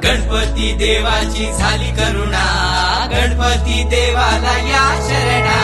गणपती देवाची झाली करुणा, गणपती देवाला या शरणा।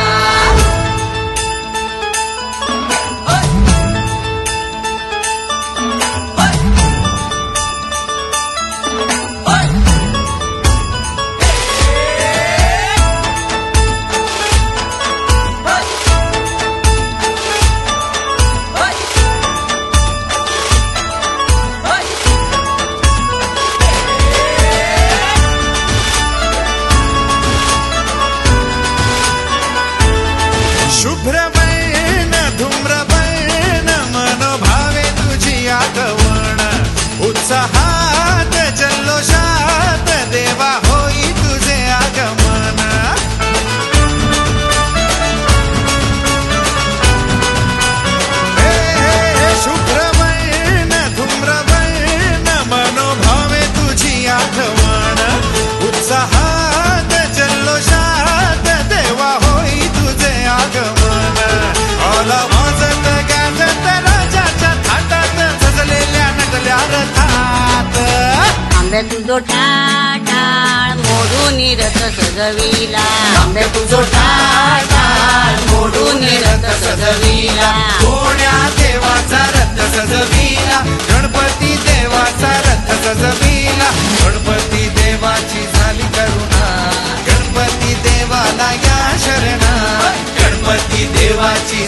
शुभ्रवर्ण धूम्रवर्ण मनोभावे तुझी आगमन, उत्साहात जल्लोषात देवा होई तुझे आगमन। शुभ्रवर्ण धूम्रवर्ण मनोभावे तुझी आगमन, उत्साहात जल्लोषात देवा होई तुझे आगमन। आला वाजत गाजत राजाच्या थाटात सजलेल्या नटल्या रथात। आंबे तुझो टाटाळ मोडून रथ सजविला, आंबे तुझो टाटाळ मोडून रथ सजविला। कोण्या देवाचा रथ सजविला, गणपती देवाचा रथ सजविला। गणपती देवाची झाली करुणा, गणपती देवाला या शरणा। गणपती देवाची